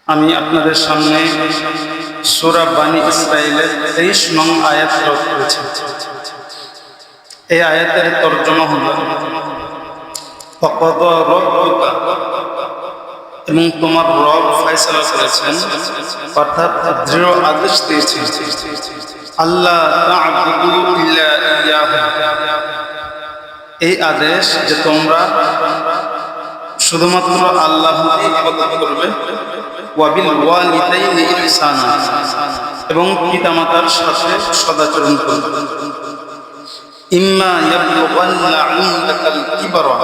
আমি আপনাদের সামনে সূরা বানী ইসরাঈলের 23 নং আয়াত তেলাওয়াত করেছি। এই আয়াতের তরজমা হলো ফাকাদা রাব্বুকা, এবং তোমার রব ফয়সালা করেছেন, অর্থাৎ দৃঢ় আদেশ দিয়েছেন, আল্লাহ তা'বুদু ইল্লা ইয়াহু। এই আদেশ যে তোমরা শুধুমাত্র আল্লাহকে ইবাদত করবে, ওয়া বিল ওয়ালিদাইনি ইহসানা, এবং পিতামাতার সাথে সদাচরণ করবে। ইম্মা ইয়াবলুগান্না ইনদাকাল কিবরা,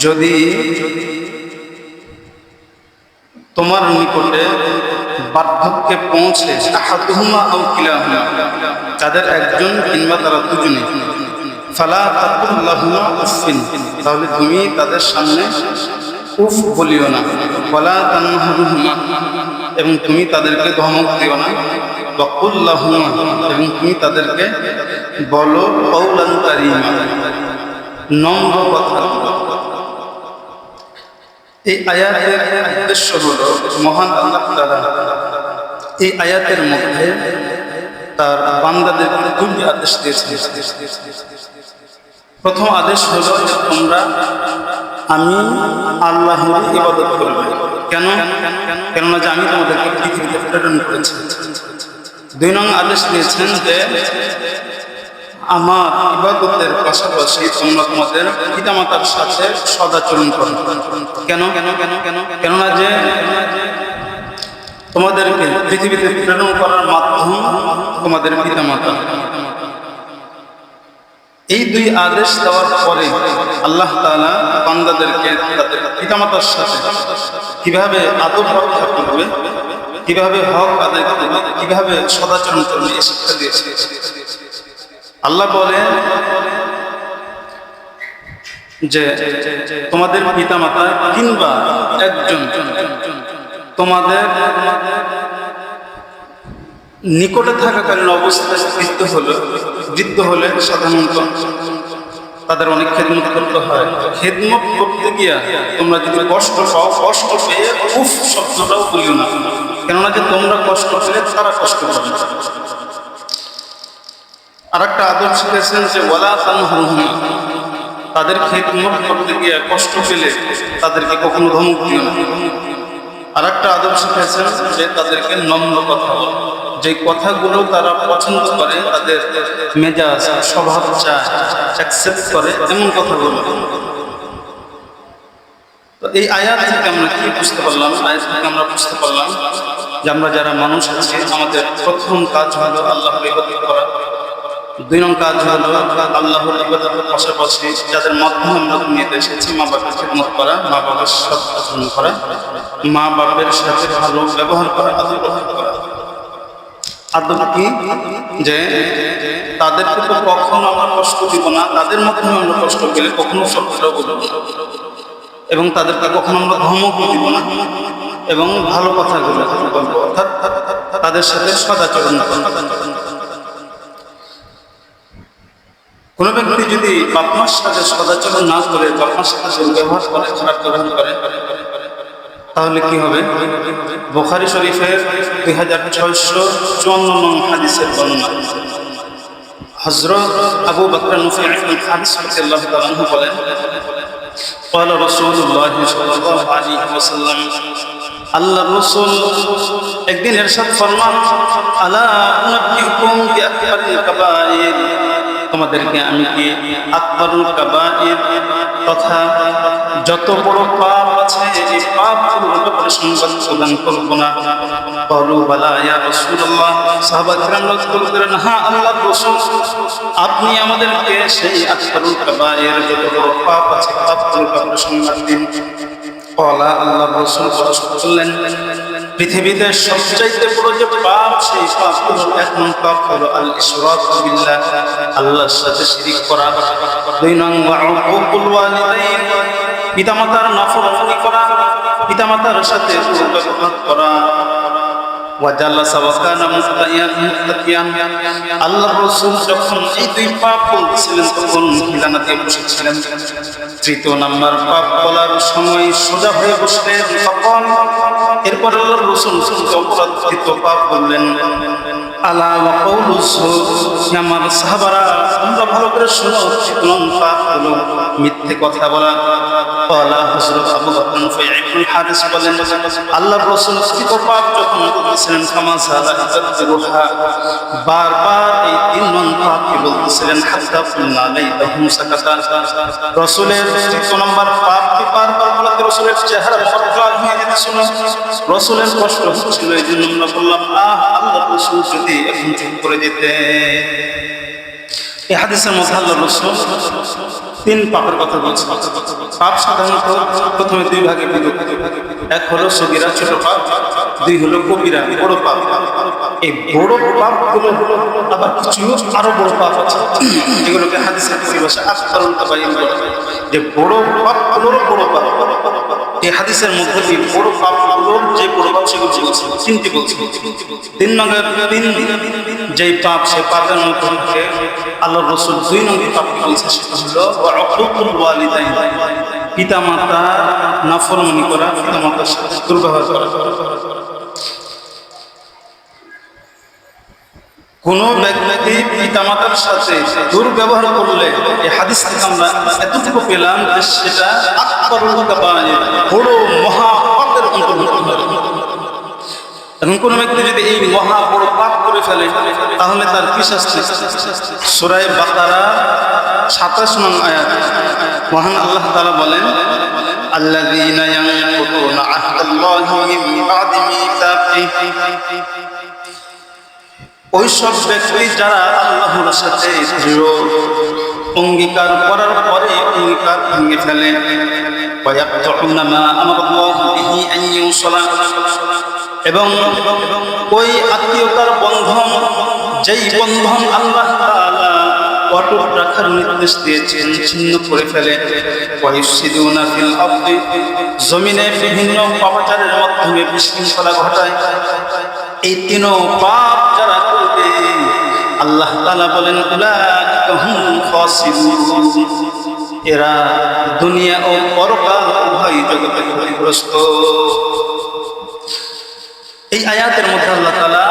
যদি তোমার নিকটে বার্ধক্যে পৌঁছে, আহাদুহুমা আও কিলাহুমা, তাদের একজন কিংবা তারা দুজনে, ফালা তাকুল লাহুমা উফিন, তাহলে তুমি তাদের সামনে উফ বলিও না, ওয়ালা তানহারুহুমা, এবং তুমি তাদেরকে ধমক দিও না, ওয়াকুল লাহুমা, এবং তুমি তাদেরকে বলো কওলান কারীমা, নম্র কথা। এই আয়াতের উদ্দেশ্য হলো, মহান আল্লাহ তাআলা এই আয়াতের মধ্যে তার বান্দাদেরকে দুটি আদেশ দিয়েছেন। প্রথম আদেশ হলো যে তোমরা আমি আল্লাহর ইবাদত করবে। কেননা যে আমি তোমাদেরকে পৃথিবীতে প্রেরণ করেছি। 2 নং আদেশ দিয়েছেন যে আমার ইবাদতের পাশাপাশি তোমরা তোমাদের পিতামাতার সাথে সদাচরণ করো। কেননা যে তোমাদেরকে পৃথিবীতে প্রেরণ করার মাধ্যম তোমাদের পিতামাতা। এই 2 আদেশ দেওয়ার পরে আল্লাহ তাআলা বান্দাদেরকে তাদের পিতামাতার সাথে কিভাবে আদব রক্ষা করবে, কিভাবে হক আদায় করবে, কিভাবে সদাচরণ করবে এই শিক্ষা দিয়েছে। আল্লাহ বলেন যে তোমাদের পিতামাতা কিংবা একজন তোমাদের নিকটে থাকাকালীন অবস্থায় বৃদ্ধ হলে সাধারণত তাদের অনেক খেদমত করতে হয়। খেদমত করতে গিয়া তোমরা যদি কষ্ট পাও, কষ্ট পেয়ে উফ শব্দটাও বলিও না, কেননা যে তোমরা কষ্ট পেলে তারা কষ্ট পাবে। আর একটা আদব শিখেছেন যে ওয়ালা তানহারুহুমা, তাদের খেদমত করতে গিয়ে কষ্ট পেলে তাদেরকে কখনো ধমক দিও না। আর একটা আদব শিখেছেন যে তাদেরকে নম্র কথা বলো, যে কথাগুলো তারা পছন্দ করে, তাদের মেজাজ স্বভাব চায়, অ্যাকসেপ্ট করে, এমন কথা বলো। তো এই আয়াত থেকে আমরা কি বুঝতে পারলাম? আয়াত থেকে আমরা বুঝতে পারলাম যে আমরা যারা মানুষ আছি, আমাদের প্রথম কাজ হলো আল্লাহর ইবাদত করা। 2 নং কাজ হলো আল্লাহর ইবাদতের পাশাপাশি যাদের মাধ্যমে আমরা দুনিয়াতে এসেছি, মা বাবার খেদমত করা, মা বাবার সাথে আচরণ করা, মা বাবার সাথে ভালো ব্যবহার করা, আদব করা। আদব কি? যে তাদেরকে তো কখনো আমরা কষ্ট দিব না, তাদের মাধ্যমে আমরা কষ্ট পেলে কখনো শব্দটাও বলব না, এবং তাদেরকে কখনো আমরা ধমক দিব না, এবং ভালো কথাগুলো বলবো, অর্থাৎ তাদের সাথে সদাচরণ করব। কোনো ব্যক্তি যদি বাপ মার সাথে সদাচরণ না করে, বাপ মার সাথে ব্যবহার করে, খারাপ ব্যবহার করে, তাহলে কি হবে? বুখারী শরীফের 2654 নং হাদিসের বর্ণনা। হযরত আবু বকর নুফাই ইবনে হারিস রাদিয়াল্লাহু তাআলা আনহু বলেন, قال رسول الله صلى الله عليه وسلم, আল্লাহর রাসূল একদিন ইরশাদ ফরমান, আলা উনাব্বিউকুম বিআকবারিল কাবায়ের, তোমাদেরকে আমি কি আকবারুল কাবায়ের তথা যত বড় পাপ আছে এই পাপগুলোর ব্যাপারে সংবাদ প্রদান করব না? বলু বালা ইয়া রাসূলুল্লাহ, সাহাবায়ে কেরাম বললেন, হ্যাঁ আল্লাহর রাসূল, আপনি আমাদেরকে সেই আকবারুল কাবায়ের যত বড় পাপ আছে পাপগুলোর ব্যাপারে সংবাদ দিন। বলা আল্লাহর রাসূল বললেন, পৃথিবীতে সবচাইতে বড় যে পাপ, সেই পাপগুলো 1 নং পাপ হলো আল ইশরাকু বিল্লাহ, আল্লাহর সাথে শিরিক করা। 2 নং উকুকুল ওয়ালিদাইন, পিতামাতার নাফরমানি করা, পিতামাতার সাথে দুর্ব্যবহার করা। ওয়াজাল্লাসা ওয়া কানা মুত্তাকিয়ান, আল্লাহর রাসূল যখন এই 2 পাপ বলছিলেন তখন খিলানাতে বসেছিলেন। 3 নম্বর পাপ বলার সময় সোজা হয়ে বসলেন, তখন এরপর আল্লাহর রাসূল অপরাধকৃত পাপ বললেন, আলা ওয়া কাউলু যুর, আমার সাহাবারা তোমরা ভালো করে শোনো, কোন পাপ হলো মিথ্যে কথা বলা। ক্বালা হযরত আবু বকর নুফাই ইবনে হারিস বলেন, আল্লাহর রাসূল কৃত পাপ যখন বলছিলেন কামা সালা ইজাতুহা, বারবার এই তিন নং পাপকে বলছিলেন, হাত্তা কুলনা লাইতাহুম সাকাতা। রাসূলের তৃতীয় নম্বর পাপকে বারবার বলতে রাসূলের চেহারা ফরকাল হয়ে যেতেছিল, রাসূলের কষ্ট হচ্ছিল। এই জন্য আমরা বললাম, আল্লাহর রাসূল যদি এখন চুপ করে যেতে। এই হাদিসের মধ্যে আল্লাহর রাসূল তিন পাপের কথা বলছেন। পাপ সাধারণত প্রথমে দুই ভাগে বিভক্ত, এক হলো সগীরা ছোট পাপ, দুই হলো কবিরা বড় পাপ। এই বড় পাপগুলো আবার কিছু আরো বড় পাপ আছে, এগুলোকে হাদিসের পরিভাষা আকবারুল কাবাইর বলে, যে বড় পাপগুলোর বড় পাপ। এই হাদিসের মধ্যে বড় পাপগুলোর যে বড় পাপ সেগুলো বলছে, তিনটি বলছে। তিন নম্বর যেই পাপ, সে পাপের মধ্যে আল্লাহর রাসূল দুই নম্বর পাপটি বলছে, সেটা হলো উকুকুল ওয়ালিদাইন, পিতা মাতা নাফরমানি করা, পিতা মাতার সাথে দুর্ব্যবহার করা। কোন ব্যক্তি পিতামাতার সাথে দুর্ব্যবহার করলে, এই হাদিস থেকে আমরা এতটুকু পেলাম যে সেটা আকবারুল কাবায়ের, বড় মহা পাপের অন্তর্ভুক্ত। এখন কোন ব্যক্তি যদি এই মহা বড় পাপ করে ফেলে, তাহলে তার কি শাস্তি? সূরা বাকারা 27 নং আয়াত মহান আল্লাহ তাআলা বলেন, আল্লাযীনা ইয়ানকুদুনা আহদাল্লাহি মিন বা'দি মিসাকিহি, ওই সব ব্যক্তি যারা আল্লাহর সাথে দৃঢ় অঙ্গীকার করার পরে অঙ্গীকার ভেঙে ফেলে, ওয়ায়াকতুনা মা আমারাল্লাহু বিহি আন ইউসালা, এবং ওই আত্মীয়তার বন্ধন, যেই বন্ধন আল্লাহ তাআলা অটুট রাখার নির্দেশ দিয়েছেন, ছিন্ন করে ফেলে। ওয়ায়ুসিদুনা ফিল আরদি, জমিনে বিভিন্ন পাপাচারের মাধ্যমে বিশৃঙ্খলা ঘটায়। এই তিন পাপ যারা করবে, আল্লাহ তাআলা বলেন, উলাইকা হুমুল খাসিরুন, এরা দুনিয়া ও পরকাল উভয় জগতে ক্ষতিগ্রস্ত। এই আয়াতের মধ্যে আল্লাহ তাআলা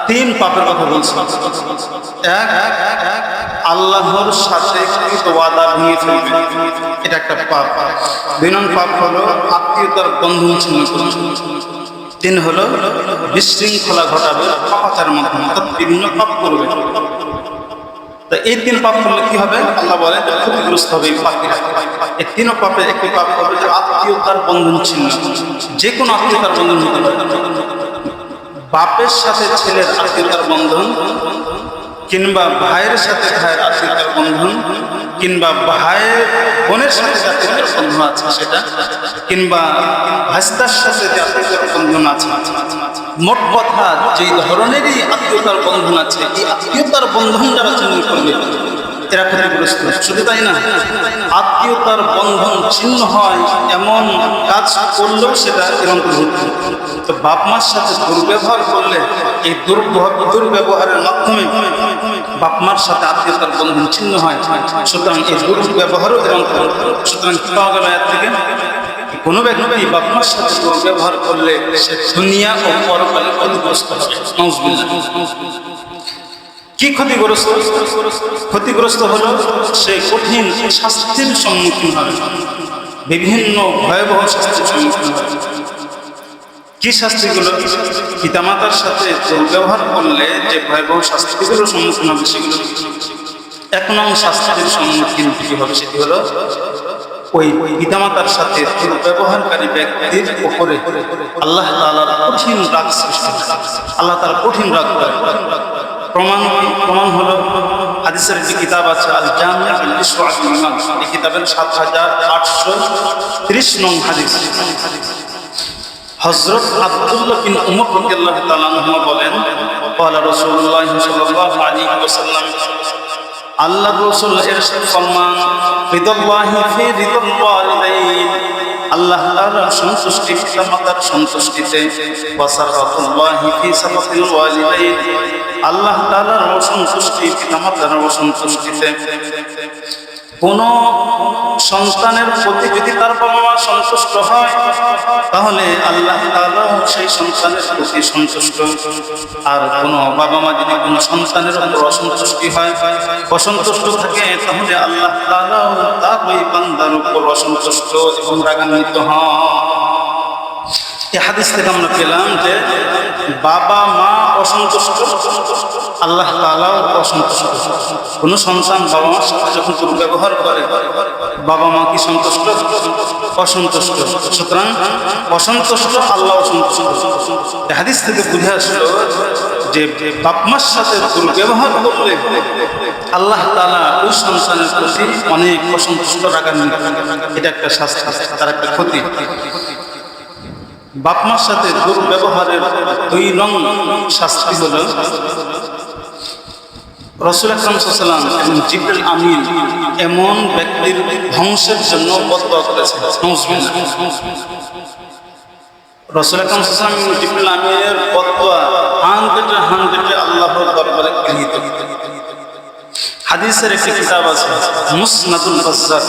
তিন পাপের কথা বলছেন। এক, আল্লাহর সাথে কৃত ওয়াদা ভেঙে ফেলবে, এটা একটা পাপ। দুই নম্বর পাপ হলো আত্মীয়তার বন্ধন ছিন্ন করা। তিন হলো বিশৃঙ্খলা ঘটাবে পাপাচারের মাধ্যমে, অর্থাৎ বিভিন্ন পাপ করবে। তো এই তিন পাপ করলে কি হবে? আল্লাহ বলেন ক্ষতিগ্রস্ত হবে এই পাপীরা। এই তিন পাপে একটি পাপ হবে যে আত্মীয়তার বন্ধন ছিন্ন। যে কোনো আত্মীয়তার বন্ধন হতে পারে, বাপের সাথে ছেলের আত্মীয়তার বন্ধন, কিংবা ভাইয়ের সাথে ভাইয়ের আত্মীয়তার বন্ধন, কিংবা ভাইয়ের বোনের সাথে আত্মীয়তার বন্ধন আছে সেটা, কিংবা ভাস্তার সাথে যে আত্মীয়তার বন্ধন আছে। মোট কথা যেই ধরনেরই আত্মীয়তার বন্ধন আছে, এই আত্মীয়তার বন্ধন যারা ছিন্ন করবে এরা ক্ষতিগ্রস্ত। শুধু তাই না, আত্মীয়তার বন্ধন ছিন্ন হয় এমন কাজ করলেও সেটা এরকম অন্তর্ভুক্ত। তো বাপ মার সাথে দুর্ব্যবহার করলে, এই দুর্ব্যবহারের মাধ্যমে বাপ মার সাথে আত্মীয়তার বন্ধন ছিন্ন হয়, সুতরাং এই দুর্ব্যবহারও এরকম। সুতরাং কি পাওয়া গেল এর থেকে? কোনো ব্যক্তি বাপ মার সাথে দুর্ব্যবহার করলে সে দুনিয়া ও পরকালে ক্ষতিগ্রস্ত হবে। নাউযুবিল্লাহ। কি ক্ষতিগ্রস্ত? ক্ষতিগ্রস্ত হলো সে কঠিন শাস্তির সম্মুখীন হবে, বিভিন্ন ভয়াবহ শাস্তির সম্মুখীন হবে। কি শাস্তিগুলো? পিতামাতার সাথে দুর্ব্যবহার করলে যে ভয়াবহ শাস্তিগুলো সম্মুখীন হবে সেগুলো। এক নং শাস্তির সম্মুখীন কি হবে? সেটি হলো ওই পিতামাতার সাথে দুর্ব্যবহারকারী ব্যক্তির উপরে আল্লাহ তাআলার কঠিন রাগ সৃষ্টি হয়। আল্লাহ তাআলা কঠিন রাগ করে। প্রমাণ হলো হাদিসের একটি কিতাব আছে, আল জামি' লিশরা'ইল ঈমান। এই কিতাবের 7830 নং হাদিস। হযরত আব্দুল্লাহ বিন উমর রাদিয়াল্লাহু তাআলা আনহু বলেন, ক্বালা রাসূলুল্লাহ সাল্লাল্লাহু আলাইহি ওয়াসাল্লাম, আল্লাহর রাসূল ইরশাদ ফরমান, রিদাল্লাহি ফি রিদাল ওয়ালিদাইন, আল্লাহ তাআলার সন্তুষ্টি পিতামাতার সন্তুষ্টিতে, ওয়া সাখাতুল্লাহি ফি সাখাতিল ওয়ালিদাইন, আল্লাহ তাআলার অসন্তুষ্টি পিতামাতার অসন্তুষ্টিতে। কোন সন্তানের প্রতি যদি তার বাবা মা সন্তুষ্ট হয় তাহলে আল্লাহ তাআলাও সেই সন্তানের প্রতি সন্তুষ্ট। আর কোনো বাবা মা যদি কোনো সন্তানের উপর অসন্তুষ্টি হয়, অসন্তুষ্ট থাকে, তাহলে আল্লাহ তাআলাও তার ওই বান্দার উপর অসন্তুষ্ট এবং রাগান্বিত হন। এই হাদিস থেকে আমরা পেলাম যে বাবা মা অসন্তুষ্ট, আল্লাহ তাআলাও অসন্তুষ্ট। কোন সন্তান বাবা মার সাথে যখন দুর্ব্যবহার করে, বাবা মা কি সন্তুষ্ট? অসন্তুষ্ট। সুতরাং অসন্তুষ্ট, আল্লাহ অসন্তুষ্ট। এই হাদিস থেকে বুঝে আসলো যে বাপ মার সাথে দুর্ব্যবহার করলে আল্লাহ তাআলা ওই সন্তানের প্রতি অনেক অসন্তুষ্ট, রাগান্বিত। এটা একটা শাস্তি, তার একটা ক্ষতি। বাপ মার সাথে দুর্ব্যবহারের 2 নং শাস্তি হলো রাসূল আকরাম সাল্লাল্লাহু আলাইহি ওয়াসাল্লাম এবং জিবরিল আমিন এমন ব্যক্তির ধ্বংসের জন্য বদদোয়া করেছেন। রাসূল আকরাম সাল্লাল্লাহু আলাইহি ওয়াসাল্লাম এবং জিবরিল আমিনের বদদোয়া 100 আল্লাহর দরবারে গৃহীত। হাদিসের একটি কিতাব আছে মুসনাদুল বাজ্জার,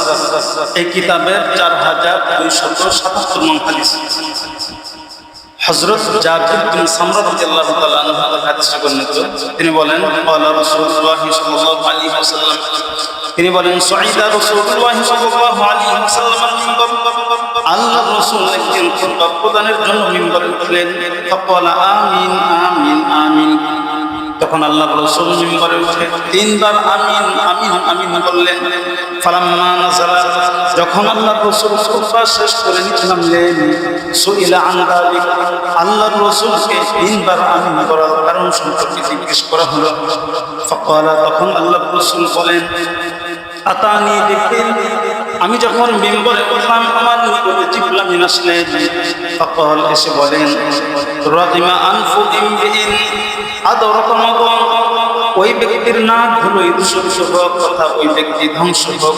এই কিতাবের 4277 নং হাদিস। হযরত জাবির বিন সামরা রাদিয়াল্লাহু তাআলা আনহু হাদিসটি বর্ণিত। তিনি বলেন ক্বালা রাসূলুল্লাহ সাল্লাল্লাহু আলাইহি ওয়াসাল্লাম, তিনি বলেন সাইদা রাসূলুল্লাহ সাল্লাল্লাহু আলাইহি ওয়াসাল্লাম মিম্বার, আল্লাহর রাসূল একদিন খুতবা প্রদানের জন্য মিম্বারে উঠলেন। ফাকালা আমিন আমিন আমিন। তখন আল্লাহর রাসূল মিম্বারে উঠে 3 বার আমিন আমিন আমিন বললেন। ফালাম্মা নাযালা, যখন আল্লাহর রাসূল খুতবা শেষ করে নিচে নামলেন, সুইলা আন যালিক, আল্লাহর রাসূলকে 3 বার আমিন বলার কারণ সম্পর্কে জিজ্ঞেস করা হলো। ফাকালা, তখন আল্লাহর রাসূল বলেন আতানি জিবরিল, আমি যখন মিম্বরে উঠলাম আমার নিকটে জিবরিল আমিন আসলেন। ফাকাল, এসে বলেন রাদিমা আনফু ইমবিন আদরাকা মাদান, ওই ব্যক্তির নাক হলো ধ্বংস হোক, তথা ওই ব্যক্তি ধ্বংস হোক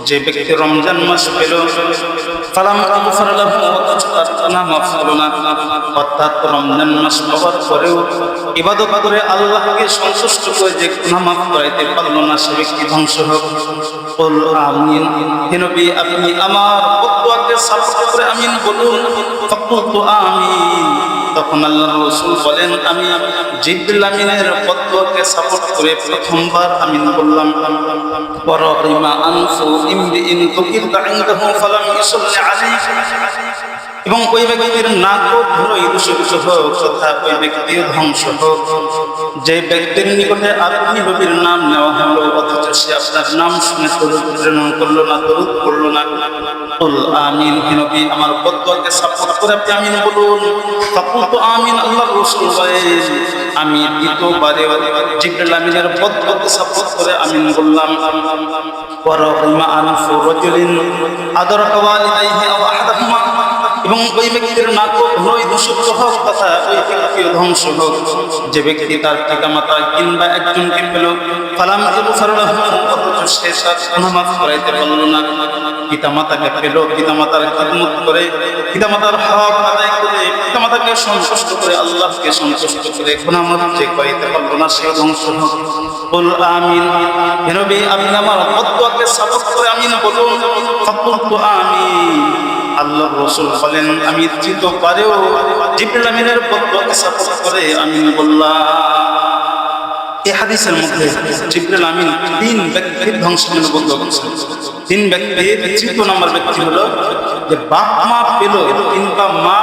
যে ব্যক্তি রমজান মাস পেল ফালাম আগফার লাহু, তার গুনাহ মাফ হলো না। অর্থাৎ রমজান মাস পাওয়ার পরেও ইবাদত করে আল্লাহকে সন্তুষ্ট করে যে গুনাহ মাফ করাইতে পারলো না, সে ব্যক্তি ধ্বংস হোক। কুল আমিন, হে নবী আপনি আমার বদদোয়াকে সাপোর্ট করে আমিন বলুন। ফাকুলতু আমিন, তখন আল্লাহর রাসূল বলেন আমি জিবরিল আমিনের বদদোয়াকে সাপোর্ট করে প্রথমবার আমিন বললাম। ওয়ারাদিমা আনফু ইমরিইন তুকিরতা ইনদাহু ফালাম ইসাল্লি আলাইহি, এবং ওই ব্যক্তির নাকও ধুলো দূষিত হোক, তথা ওই ব্যক্তিও ধ্বংস হোক যে ব্যক্তির নিকটে আপনি নবীর নাম নেওয়া হলো অথচ সে আপনার নাম শুনে দরুদ প্রেরণ করলো না, দরুদ পড়লো না। কুল আমিন, হে নবী আমার বদদোয়াকে সাপোর্ট করে আপনি আমিন বলুন। ফাকুলতু আমিন, আল্লাহর রাসূল বলেন আমি দ্বিতীয়বারে জিবরিল আমিনের বদদোয়াকে সাপোর্ট করে আমিন বললাম। ওয়ারাদিমা আনফু রাজুলিন আদরাকা ওয়ালিদাইহি আও আহাদাহুমা, এবং ওই ব্যক্তির নাকও ধুলোয় দূষিত হোক, তথা ওই ব্যক্তিও ধ্বংস হোক যে ব্যক্তি তার পিতামাতা কিংবা একজনকে পেল ফালাম ইগফার লাহু, অথচ সে তার গুনাহ মাফ করাইতে পারল না। পিতামাতাকে পেল, পিতামাতার খিদমত করে, পিতামাতার হক আদায় করে, পিতামাতাকে সন্তুষ্ট করে, আল্লাহকে সন্তুষ্ট করে গুনাহ মাফ যে করাইতে পারল না, সে ধ্বংস হোক। কুল আমিন, হে নবী আপনি আমার বদদোয়াকে সাপোর্ট করে আমিন বলুন। ফাকুলতু আমিন, আল্লাহর রাসূল বলেন আমি তৃতীয়বারেও জিবরিল আমিনের বদদোয়াকে সাপোর্ট করে আমিন বললাম। এই হাদিসের মধ্যে জিবরিল আমিন 3 ব্যক্তির ধ্বংসের জন্য বদদোয়া করেছেন। 3 ব্যক্তির 3 নম্বর ব্যক্তি হলো যে বাপ মা পেল কিংবা মা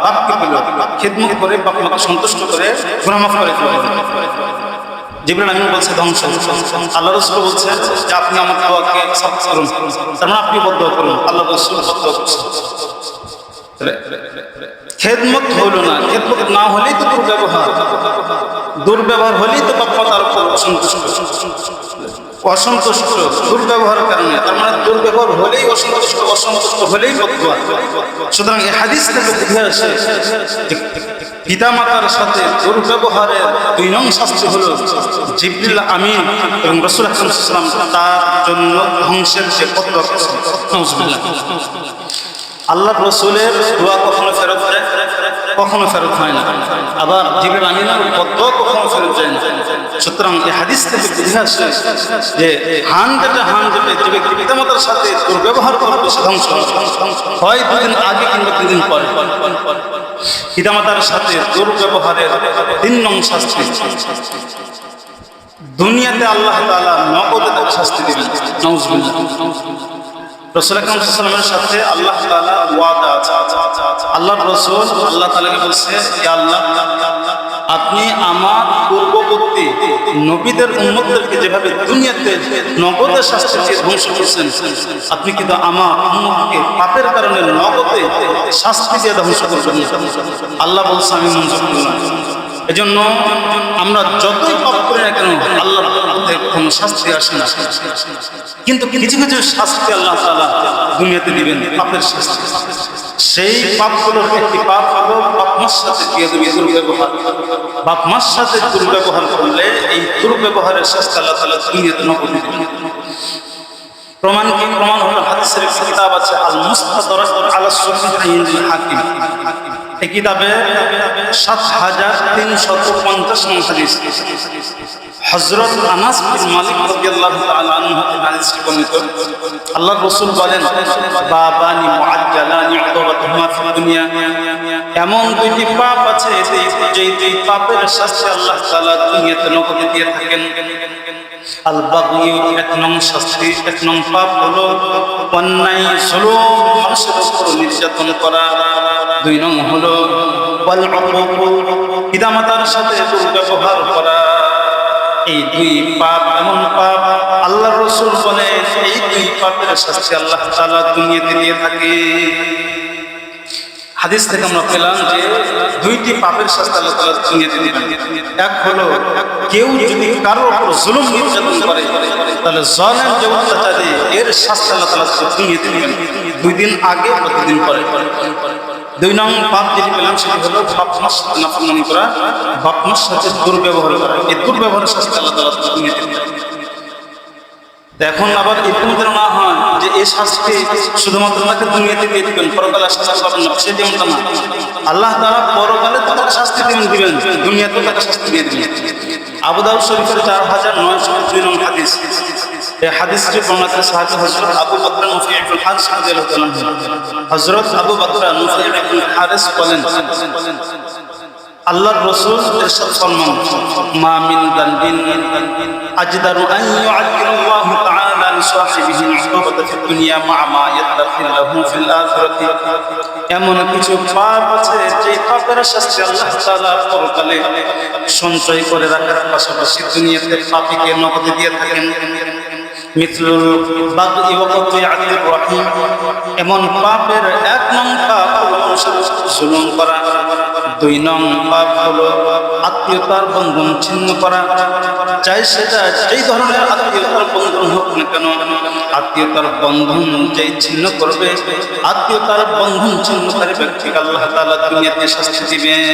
বাপকে পেল, খিদমত করে বাপ মাকে সন্তুষ্ট করে গুনাহ মাফ করে দিলেন, জিবরিল আমিন বলছে ধ্বংস। আল্লাহ রাসূল বলছেন যে আপনি আমার দোয়াকে সাপোর্ট করুন, তার মানে আপনি বদদোয়া করুন। আল্লাহ রাসূল বদদোয়া করছেন। খেদমত হলো না, খেদমত না হলেই তো দুর্ব্যবহার, দুর্ব্যবহার হলেই তো বাপ মা তার উপর অসন্তুষ্ট দুর্ব্যবহারের কারণে, তার মানে দুর্ব্যবহার হলেই অসন্তুষ্ট, অসন্তুষ্ট হলেই বদদোয়া। সুতরাং এই হাদিস থেকে বুঝে আসে পিতামাতার সাথে দুর্ব্যবহারের 2 নং শাস্তি হলো জিবরিল আমিন এবং রাসূল আকরাম সাল্লাল্লাহু আলাইহি ওয়াসাল্লাম তার জন্য ধ্বংসের যে বদদোয়া করেছেন। আল্লাহর রাসূলের দোয়া কখনো ফেরত যায়, কখনো ফেরত হয় না। আবার জিবরিল আমিনের বদদোয়া কখনো ফেরত যায় না। সুতরাং এই হাদিস থেকে বুঝে আসে যে 100 যে ব্যক্তি পিতামাতার সাথে দুর্ব্যবহার করবে সে ধ্বংস হয়, 2 দিন আগে কিংবা 2 দিন পরে। পিতামাতার সাথে দুর্ব্যবহারের 3 নং শাস্তি, দুনিয়াতে আল্লাহ তাআলা নগদে তাকে শাস্তি দিবেন। নাউজুবিল্লাহ। রাসূল আকরাম সাল্লাল্লাহু আলাইহি ওয়াসাল্লামের সাথে আল্লাহ তাআলা ওয়াদা আছে। আল্লাহর রাসূল আল্লাহ তাআলাকে বলছে, ইয়া আল্লাহ, আপনি আমার পূর্ববর্তী নবীদের উম্মতদেরকে যেভাবে দুনিয়াতে নগদে শাস্তি দিয়ে ধ্বংস করছেন, আপনি কিন্তু আমার উম্মতকে পাপের কারণে নগদে শাস্তি দিয়ে ধ্বংস করবেন। আল্লাহ বলছে, আমি মঞ্জুর করলাম। এজন্য আমরা যতই পাপ করি না কেন আল্লাহর মধ্যে কোনো শাস্তি আসে না, কিন্তু কিছু কিছু শাস্তি আল্লাহ তাআলা দুনিয়াতে দিবেন, পাপের শাস্তি। সেই পাপগুলোর একটি পাপ হলো বাপ মার সাথে দুর্ব্যবহার। বাপ মার সাথে দুর্ব্যবহার করলে এই দুর্ব্যবহারের শাস্তি আল্লাহ তাআলা দুনিয়াতে নগদ দিবেন। প্রমাণ কি? প্রমাণ হলো হাদিসের একটি কিতাব আছে, আল মুস্তাদরাক আলা সহিহাইন হাকিম। এই কিতাবে ৭৩৫০ নং হাদিস, হযরত আনাস বিন মালিক রাদিয়াল্লাহু তাআলা আনহু হাদিসটি বর্ণিত। আল্লাহর রাসূল বলেন, বাবানি মুআজ্জালানি উকুবাতুহুমা ফিদ দুনিয়া, এমন 2টি পাপ আছে যেই 2 পাপের শাস্তি আল্লাহ তাআলা দুনিয়াতে নগদে দিয়ে থাকেন। আল বাগী, 1 নং শাস্তি, 1 নং পাপ হলো অন্যায় জুলুম, মানুষের উপর নির্যাতন করা। 2 নং হলো ওয়াল উকুক, পিতামাতার সাথে দুর্ব্যবহার করা। এই 2 পাপ এমন পাপ আল্লাহর রাসূল বলেন, এই 2 পাপের শাস্তি আল্লাহ তাআলা দুনিয়াতে দিয়ে থাকে। হাদিস থেকে আমরা পেলাম যে 2টি পাপের শাস্তি আল্লাহ তাআলা দুনিয়াতে দিবেন। এক হলো কেউ যদি কারো উপর জুলুম নির্যাতন করে, তাহলে জালেম যে অত্যাচারী, এর শাস্তি আল্লাহ তাআলা দুনিয়াতে দিবেন, 2 দিন আগে বা 2 দিন পরে। 2 নং পাপ যেটি পেলাম সেটি হলো বাপ মার সাথে নাফরমানি করা, বাপ মার সাথে দুর্ব্যবহার করা। এই দুর্ব্যবহারের শাস্তি আল্লাহ তাআলা দুনিয়াতে দিবেন। এখন আবার এরকম যেন না হয় যে এই শাস্তি শুধুমাত্র তাকে দুনিয়াতে দিয়ে দিবেন, পরকালে শাস্তি পাবেন না, সেটি এমনটা না। আল্লাহ তাআলা পরকালে তাকে শাস্তি দিবেন, দুনিয়াতে তাকে শাস্তি দিয়ে দিবেন। আবু দাউদ শরীফের 4902 নং হাদিস, এই হাদিসটি বর্ণনা করেছেন সাহাবী হযরত আবু বকর মুফতি ইবনে হারিস রাদিয়াল্লাহু তাআলা। হযরত আবু বকর মুফতি ইবনে হারিস বলেন, আল্লাহর রাসূল ইরশাদ ফরমান, মা মিন যানবিন আজদারু আন ইউআজ্জিলাল্লাহু তাআলা লিসাহিবিহি উকুবাতা ফিদ দুনিয়া মা মা ইয়াদখিলুহু ফিল আখিরাতি। এমন কিছু পাপ আছে যে পাপের শাস্তি আল্লাহ তাআলা পরকালে সঞ্চয় করে রাখার পাশাপাশি দুনিয়াতে পাপীকে নগদে দিয়ে থাকেন। মিথলুল বাগই ওয়া কতইআতির রাহিম, এমন পাপের 1 নং পাপ হলো জুলুম করা। 2 নং পাপ হলো আত্মীয়তার বন্ধন ছিন্ন করা। চাই সেটা যেই ধরনের আত্মীয়তার বন্ধন হোক না কেন, আত্মীয়তার বন্ধন যেই ছিন্ন করবে, আত্মীয়তার বন্ধন ছিন্নকারী ব্যক্তিকে আল্লাহ তাআলা দুনিয়াতে শাস্তি দিবেন।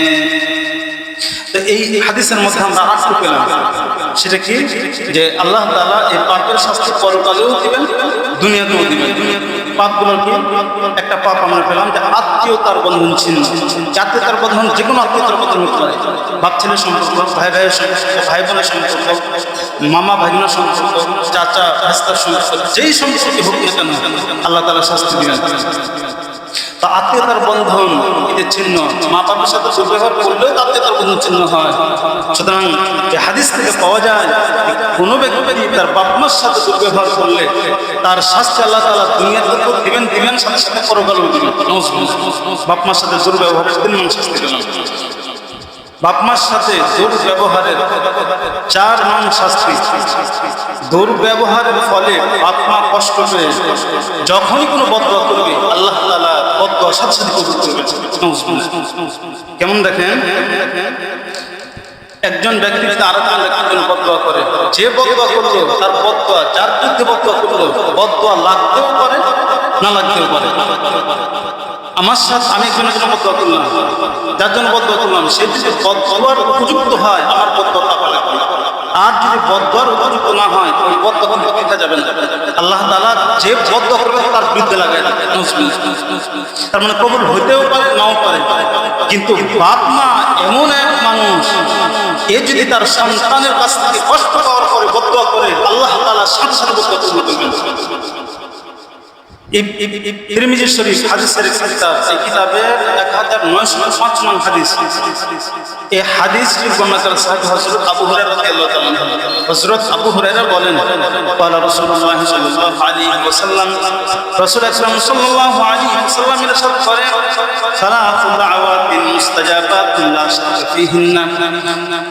তো এই হাদিসের মধ্যে আমরা আটকে পেলাম, সেটা কি? যে আল্লাহ তাআলা এই পাপের শাস্তি পরকালেও দিবেন, দুনিয়াতেও দিবেন। পাপগুলোর কি? একটা পাপ আমরা পেলাম যে আত্মীয়তার বন্ধন ছিন্ন। আত্মীয়তার বন্ধন যে কোনো আত্মীয়তার বন্ধন হতে পারে, বাপ ছেলের সম্পর্ক, ভাই ভাইয়ের সম্পর্ক, ভাই বোনের সম্পর্ক, মামা ভাগিনার সম্পর্ক, চাচা ভাস্তার সম্পর্ক, যেই সম্পর্কে হোক না কেন আল্লাহ তাআলা শাস্তি দিবেন। তা আত্মীয়তার বন্ধন এতে ছিন্ন, মা বাবার সাথে দুর্ব্যবহার করলেও আত্মীয়তার বন্ধন ছিন্ন হয়। সুতরাং এই হাদিস থেকে পাওয়া যায় কোনো ব্যক্তি তার বাপ মার সাথে দুর্ব্যবহার করলে তার শাস্তি আল্লাহ তাআলা দুনিয়াতে তো দিবেন, সাথে সাথে পরকালেও দিবেন। বাপ মার সাথে দুর্ব্যবহারের 3 নং শাস্তি দিলাম। বাপ মার সাথে দুর্ব্যবহারের 4 নং শাস্তি, দুর্ব্যবহারের ফলে বাপ মা কষ্ট পেয়ে যখনই কোনো বদদোয়া করবে আল্লাহ তাআলা বদদোয়ার সাথে সাথে কবুল করবেন। কেমন দেখেন, একজন ব্যক্তি যদি আরেকজন ব্যক্তির জন্য বদদোয়া করে, যে বদদোয়া করলো তার বদদোয়া, যার বিরুদ্ধে বদদোয়া করলো, বদদোয়া লাগতেও পারে না লাগতেও পারে। আমার সাথে আমি একজনের জন্য বদদোয়া করলাম, যার জন্য বদদোয়া করলাম, সে যদি বদদোয়ার উপযুক্ত হয় আমার বদদোয়া লাগবে। আর যদি বদদোয়ার উপযুক্ত না হয় ওই বদদোয়া কিন্তু দেখা যাবে না। আল্লাহ তাআলা যে বদদোয়া করবে তার বিরুদ্ধে লাগায় দেবে। তার মানে কবুল হইতেও পারে নাও পারে, কিন্তু বাপ মা এমন এক মানুষ, এ যদি তার সন্তানের কাছ থেকে কষ্ট পাওয়ার পরে বদদোয়া করে আল্লাহ তাআলা সাথে সাথে বদদোয়া কবুল করবেন। তিরমিজি শরীফ হাদিসের কিতাব, এই কিতাবে 1905 নং হাদিস। এই হাদিসটি বর্ণনা করেন সাহাবী হযরত আবু হুরায়রা রাদিয়াল্লাহু তাআলা আনহু। হযরত আবু হুরায়রা বলেন, ক্বালা রাসূলুল্লাহ সাল্লাল্লাহু আলাইহি ওয়াসাল্লাম, রাসূল আকরাম সাল্লাল্লাহু আলাইহি ওয়াসাল্লাম ইরশাদ করেন, সালাতু দাওয়াতিন মুস্তাজাবাতুন লা শাক্কা ফীহিন্না।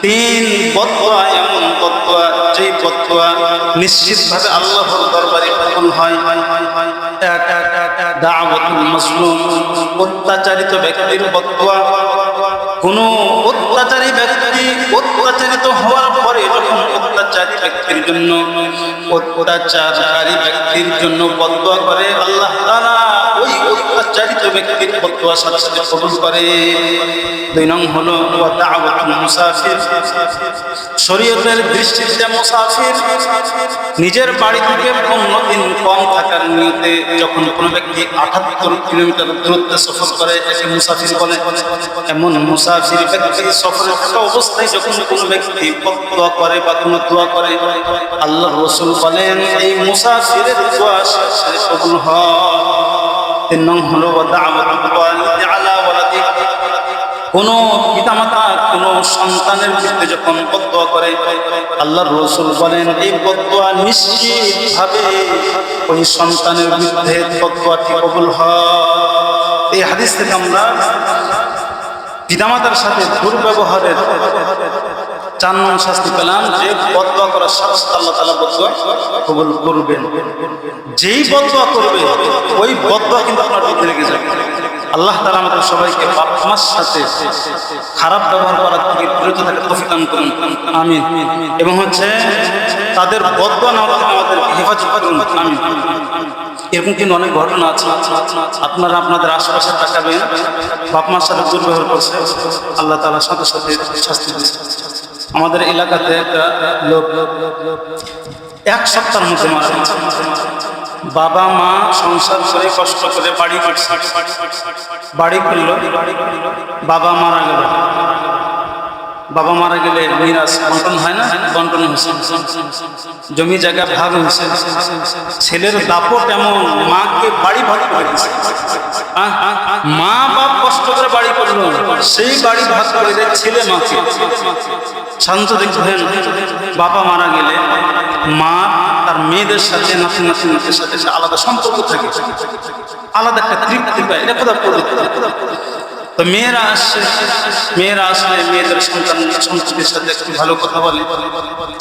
তিন বদদোয়া, এমন বদদোয়া যে বদদোয়া নিশ্চিতভাবে আল্লাহর দরবারে কবুল হয়। দাওয়াতুল মাজলুম, অত্যাচারিত ব্যক্তির বদদোয়া। কোন অত্যাচারী ব্যক্তি অত্যাচারিত হওয়ার পরে যখন অত্যাচারী ব্যক্তির জন্য, অত্যাচারকারী ব্যক্তির জন্য বদদোয়া করে, আল্লাহ তাআলা ওই অত্যাচারিত ব্যক্তির বদদোয়া সাথে সাথে কবুল করে। 2 নং হলো ওয়া দাওয়াতুল মুসাফির। শরীয়তের দৃষ্টিতে মুসাফির নিজের বাড়ি থেকে 15 দিন কম থাকার নিয়তে যখন কোনো ব্যক্তি 78 কিলোমিটার দূরত্বে সফর করে একে মুসাফির বলে। এমন মুসাফির ব্যক্তি সফরে থাকা অবস্থায় যখন কোনো ব্যক্তি বদদোয়া করে বা কোনো দোয়া করে, আল্লাহর রাসূল বলেন এই মুসাফিরের দোয়া কবুল হয়। 3 নং হলো ওয়া দাওয়াতুল ওয়ালিদি আলা ওয়ালাদি। কোন পিতামাতা কোন সন্তানের বিরুদ্ধে যখন বদদোয়া করে, আল্লাহর রাসূল বলেন এই বদদোয়া নিশ্চিতভাবে ওই সন্তানের বিরুদ্ধে বদদোয়াটি কবুল হয়। এই হাদিস থেকে আমরা পিতামাতার সাথে দুর্ব্যবহারের 4 নং শাস্তি পেলাম, যে বদদোয়া করার সাথে সাথে আল্লাহ তাআলা বদদোয়া কবুল করবেন। যেই বদদোয়া করবে ওই বদদোয়া কিন্তু আপনার বিরুদ্ধে লেগে যাবে। আল্লাহ তাআলা আমাদের সবাইকে বাপ মার সাথে খারাপ ব্যবহার করার থেকে বিরত থাকার তৌফিক দান করুন, আমিন। এবং তাদের বদদোয়া না থেকে আমাদেরকে হেফাজত করুন, আমিন। এরকম কিন্তু অনেক ঘটনা আছে, আপনারা আপনাদের আশেপাশে তাকাবেন, বাপ মার সাথে দুর্ব্যবহার করছে, আল্লাহ তাআলা সাথে সাথে শাস্তি দিচ্ছে। আমাদের এলাকাতে একটা লোক 1 সপ্তাহের মধ্যে মারা গেছে। বাবা মা সংসার করে কষ্ট করে বাড়ি করছে, বাড়ি করলো, বাবা মারা গেল। বাবা মারা গেলে মিরাজ বন্টন হয় না, বন্টন হয়েছে, জমি জায়গা ভাগ হয়েছে। ছেলের দাপট এমন, মাকে বাড়ি ভাগ করে দিয়েছে। মা বাপ কষ্ট করে বাড়ি করলো, সেই বাড়ি ভাগ করে দেয় ছেলে মাকে। শান্ত দেখবেন, বাবা মারা গেলে মা তার মেয়েদের সাথে, নাতি নাতিদের সাথে আলাদা সম্পর্ক থাকে, আলাদা একটা তৃপ্তি পায়। এটা কোথাও পবিত্র। তো মেয়েরা আসলে মেয়েদের সন্তানদের সাথে একটু ভালো কথা বলে,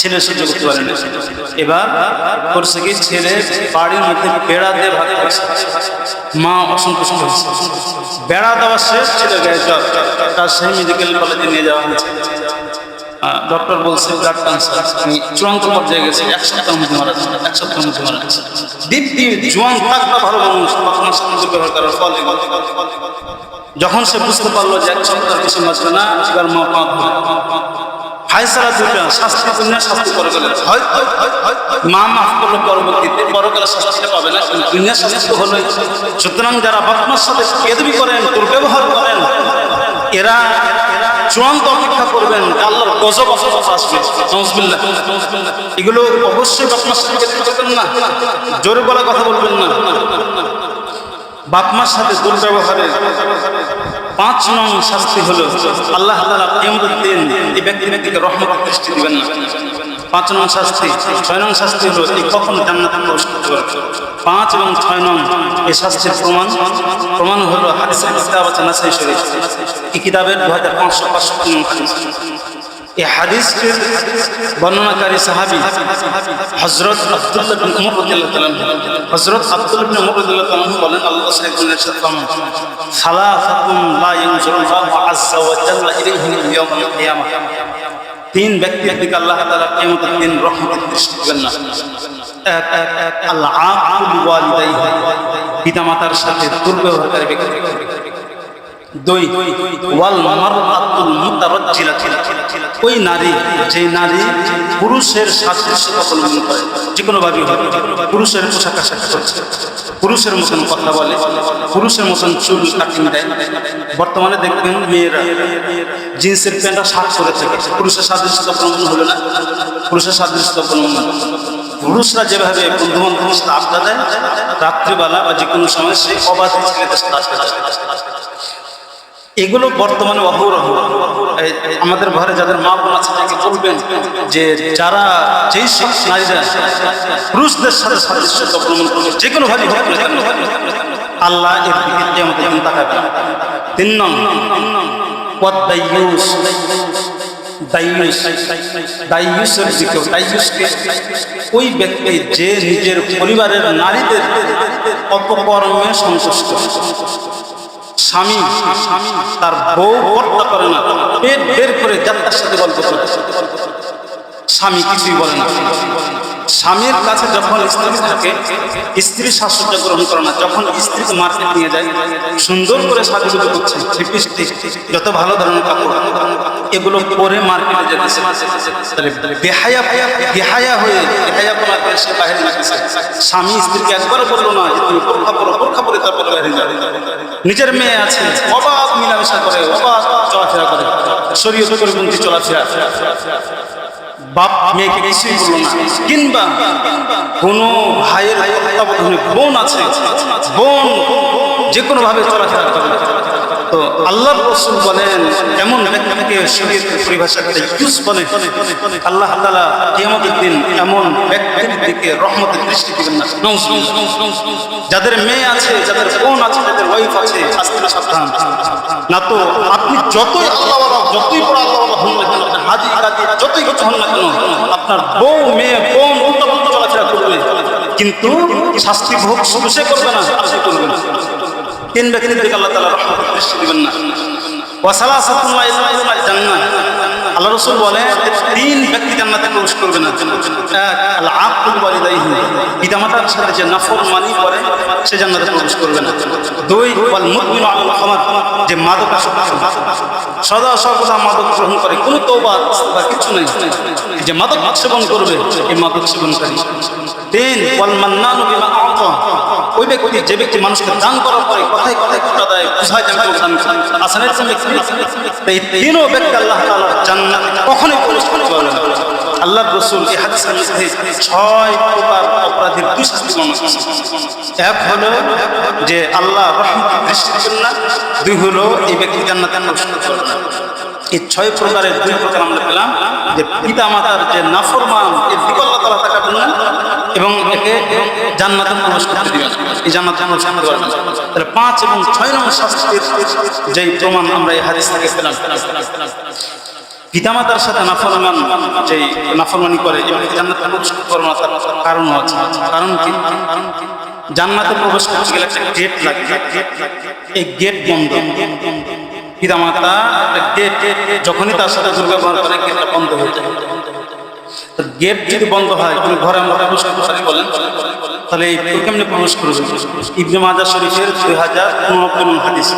ছেলে সহ্য করতে পারে না। এবার করছে কি, ছেলে বাড়ির মধ্যে বেড়া দিয়ে ভাগ করছে। মা অসন্তুষ্ট হয়েছে, বেড়া দেওয়া শেষ, ছেলে গায়ে জ্বর, তার সেই মেডিকেল কলেজে নিয়ে যাওয়া হয়েছে। ডক্টর বলছে ব্লাড ক্যান্সার, চূড়ান্ত পর্যায়ে গেছে, 1 সপ্তাহের মধ্যে মারা যাচ্ছে, 1 সপ্তাহের মধ্যে মারা যাচ্ছে। দীপ্তি জোয়ান থাকবা ভালো মানুষ, আপনার সাথে দুর্ব্যবহার করার ফলে যখন সে বুঝতে পারলো যে 1 সপ্তাহের বেশি বাঁচবে না, এবার মা পাপ ফায়সালা দুইটা, শাস্তি দুনিয়া শাস্তি করে গেলেন। মা মাফ করলো, পরবর্তীতে পরকালে শাস্তিটা পাবে না, দুনিয়া শাস্তি তো হলোই। সুতরাং যারা বাপ মার সাথে বেয়াদবি করেন, দুর্ব্যবহার করেন, এরা চূড়ান্ত অপেক্ষা করবেন আল্লাহর গজব আসবে। নাউজুবিল্লাহ। এগুলো অবশ্যই বাপ মার সাথে বেয়াদবি করবেন না, জোরে গলায় কথা বলবেন না। বাপ মার সাথে দুর্ব্যবহারের 5 নং শাস্তি হলো, আল্লাহ তাআলা কিয়ামতের দিন এই ব্যক্তিকে রহমতের দৃষ্টি দিবেন না। 5 নং শাস্তি। 6 নং শাস্তি হলো এই কখনো জান্নাতে প্রবেশ করতে পারবে। 5 এবং 6 নং এই শাস্তির প্রমাণ হলো হাদিসের কিতাব আছে নাসাই শরীফ, এই কিতাবের 2555 নং হাদিস। এই হাদিসটির বর্ণনাকারী সাহাবী হযরত আব্দুল্লাহ বিন উমর রাদিয়াল্লাহু তাআলা হযরত আব্দুল্লাহ বিন উমর রাদিয়াল্লাহু তাআলা বলেন, আল্লাহ রাসূলের ইরশাদ ফরমান, সালাসাতুন লা ইয়ানজুরুল্লাহু আযজা ওয়া জাল্লা ইলাইহিম ইয়াউমাল কিয়ামাহ। 3 ব্যক্তির দিকে আল্লাহ তাআলা কিয়ামতের দিন রহমতের দৃষ্টি দিবেন না। এক আল্লাহ আকুল ওয়ালিদাইহি, পিতামাতার সাথে দুর্ব্যবহারকারী ব্যক্তি। দুই ওয়াল মারআতুল মুতারাজ্জিলা, ওই নারী যে নারী পুরুষের সাদৃশ্যতা অবলম্বন করে, যে কোনো ভাবে পুরুষের পোশাক আশাক করছে, পুরুষের মতন কথা বলে, পুরুষের মতন চুল কাটিং দেয়। বর্তমানে দেখবেন মেয়েরা জিন্সের প্যান্টটা শার্ট করে থাকে, পুরুষের সাদৃশ্যতা অবলম্বন হলো না? পুরুষের সাদৃশ্যতা অবলম্বন। পুরুষরা যেভাবে বন্ধু বান্ধবের সাথে আড্ডা দেয় রাত্রিবেলা বা যে কোনো সময়, সেই অবাধে ছেলেদের সাথে আড্ডা দেয়। এগুলো বর্তমানে অহরহ। আমাদের ঘরে যাদের মা বোন আছে তাকে বলবেন যে যারা যেই সব নারীরা পুরুষদের সাথে সাদৃশ্যতা অবলম্বন করবে, যে কোনো ভাবে আল্লাহ এর দিকে কিয়ামতের দিন তাকাবে না। 3 নং ওয়াদাইয়ুস, দাইয়ুসের দিকে, দাইয়ুসকে ওই ব্যক্তি যে নিজের পরিবারের নারীদের অপকর্মে সন্তুষ্ট। স্বামী তার বউ পর্দা করে না, পেট বের করে যাত্রার সাথে গল্প করে, স্বামী কিছুই বলে না। স্বামীর কাছে যখন স্ত্রী থাকে, স্ত্রী সাজসজ্জা গ্রহণ করে না। যখন স্ত্রীকে মার্কেট নিয়ে যায়, সুন্দর করে সাজুগুজু করছে, লিপস্টিক, যত ভালো ধরনের কাপড়, এগুলো পরে মার্কেটে যেতেছে, তাহলে বেহায়া হয়ে বেহায়াপনা করে সে বাইরে যেতেছে। স্বামী স্ত্রীকে একবারও বললো না যে তুমি বোরখা পরে তারপরে বাইরে যাবে। নিজের মেয়ে আছে, অবাধ মিলামেশা করে, অবাধ চলাফেরা করে, শরীয়ত পরিপন্থী চলাফেরা। বাপ মেয়েকে কিছুই বললো না। কিংবা কোনো ভাইয়ের বোন আছে, বোন যে কোনো ভাবে চলাফেরা করে। তো আল্লাহর রাসূল বলেন এমন ব্যক্তিকে শরীয়তের পরিভাষায় দাইয়ুস বলে। আল্লাহ তাআলা কিয়ামতের দিন এমন ব্যক্তির দিকে রহমতের দৃষ্টি দিবেন না। যাদের মেয়ে আছে, যাদের বোন আছে, যাদের ওয়াইফ আছে, আস্তে সাবধান। না তো আপনি যতই আল্লাহওয়ালা, যতই বড় আল্লাহওয়ালা হন না কেন, হাজি কাজী যতই কিছু হন না কেন, আপনার বউ মেয়ে বোন উল্টাপাল্টা চলাফেরা করবে, কিন্তু শাস্তি ভোগ শুধু সে করবে না, আপনি করবেন। 3 ব্যক্তির দিকে আল্লাহ তাআলা রহমতের দৃষ্টি দিবেন না। ওয়া সালাসাতুন লা ইয়াদখুলুনা জান্নাহ, আল্লাহ রাসূল বলেন 3 ব্যক্তি জান্নাতে প্রবেশ করবে না। এক আল আকুল ওয়ালিদাইহি, পিতামাতার সাথে যে নাফরমানি করে সে জান্নাতে প্রবেশ করবে না। 2 ওয়াল মুদমিনু আলাল খামার, যে মাদকাসক্ত, সদা সর্বদা মাদক গ্রহণ করে, কোনো তওবা বা কিছু নেই, যে মাদক সেবন করবে এই মাদক সেবনকারী। 3 ওয়াল মান্নানু বিমা আ'তা, ওই ব্যক্তি যে ব্যক্তি মানুষকে দান করার পরে কথায় কথায় কথা দেয়, বুঝায় যে আমি দান করি, আসানের সঙ্গে এই 3 ব্যক্তি আল্লাহ তাআলার জান্নাতে কখনোই প্রবেশ করতে পারবে না। আল্লাহর রাসূল এই হাদিসের মধ্যে 6 প্রকার অপরাধীর 2 শাস্তি বর্ণনা করেছেন। এক হলো যে আল্লাহ রহমতের দৃষ্টি দিবেন না, 2 হলো এই ব্যক্তি জান্নাতে প্রবেশ করতে পারবে না। এই 6 প্রকারের 2 প্রকার আমরা পেলাম, যে পিতা মাতার যে নাফরমান এর দিকে আল্লাহ তাআলা তাকাবেন না এবং একে জান্নাতে প্রবেশ করতে দিবেন, এই জান্নাতে প্রবেশ করতে পারবেন না। তাহলে 5 এবং 6 নম্বর শাস্তির যেই প্রমাণ আমরা এই হাদিস থেকে পেলাম, পিতামাতার সাথে নাফরমান যেই নাফরমানি করে এবং জান্নাতে প্রবেশ করতে পারবে না, তার কারণও আছে। কারণ কি? জান্নাতে প্রবেশ করতে গেলে একটা গেট লাগে, এই গেট বন্ধ। পিতামাতা গেট যখনই তার সাথে দুর্ব্যবহার করে গেটটা বন্ধ হয়ে যায়। গেট যদি বন্ধ হয়, তুমি ঘরে আমরা প্রবেশ করতে পারি বলেন, তাহলে কেমনে প্রবেশ করবে? ইবনে মাজাহ শরীফের 2089 হাদিস।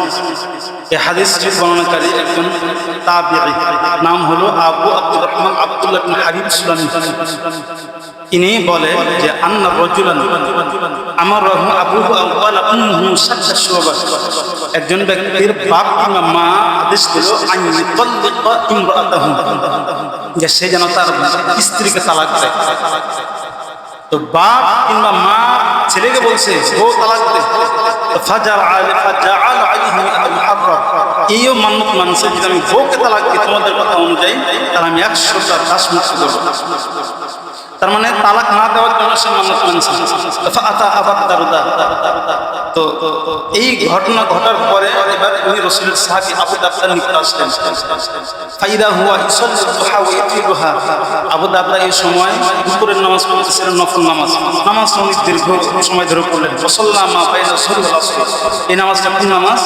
এই হাদিসটি বর্ণনাকারী একজন তাবিঈ, নাম হলো আবু আব্দুর রহমান আব্দুল্লাহ ইবনে হাবিব সুলামি। ইনি বলে যে আন্না রাজুলান আমার আবুহু আওয়ালা উম্মুহু সাদ্দা শুবা, একজন ব্যক্তির বাপ কিংবা মা আদেশ দিল আইনি তাল্লিকা ইমরাতাহু, যে সে যেন তার স্ত্রীকে তালাক দেয়। তো বাপ কিংবা মা ছেলেকে বলছে ও তালাক দে, ফাজাল আলাইহি মুহাররাম, এইও মান্নত মানছে যে আমি বউকে তালাক দিই তোমাদের কথা অনুযায়ী, তার আমি 100টা দাস মুক্ত করব। তার মানে তালাক না দেওয়ার জন্য সে মান্নত মানছে। ফাআতা আবু দারদা, তো এই ঘটনা ঘটার পরে এবার উনি রাসূলের সাহাবী আবু দারদার নিকট আসলেন। ফাইদা হুয়া ইসাল্লু দুহা ওয়া ইয়াতিরুহা, আবু দারদা এই সময় দুপুরের নামাজ পড়তেছিলেন, নফল নামাজ উনি দীর্ঘ সময় ধরে পড়লেন। মুসাল্লামা বাইনা যুহর ওয়াল আসর, এই নামাজটা কোন নামাজ?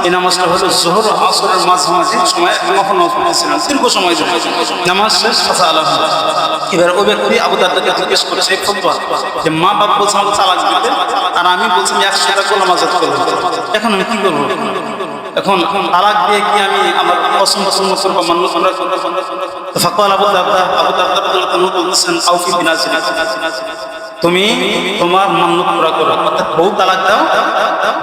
এই নামাজটা হলো যুহর ও আসরের মাঝামাঝি সময় নফল পড়তেছিলেন, দীর্ঘ সময় ধরে নামাজ শেষ। ফাসালাহ, এবার ওই ব্যক্তি আবু দারদাকে জিজ্ঞেস করেছে ফতোয়া, যে মা বাপ বলছে আমাকে তালাক দিতে, আর আমি বলছি 100 টাকা গোলাম আজাদ করবো, এখন আমি কি করবো? এখন তালাক দিয়ে কি আমি আমার পছন্দ করবো মান্য ফাকাল আবু দারদা রাদিয়াল্লাহু আনহু বলছেন আউফি বিনাজরি, তুমি তোমার মান্য পুরা করো, অর্থাৎ বউ তালাক দাও,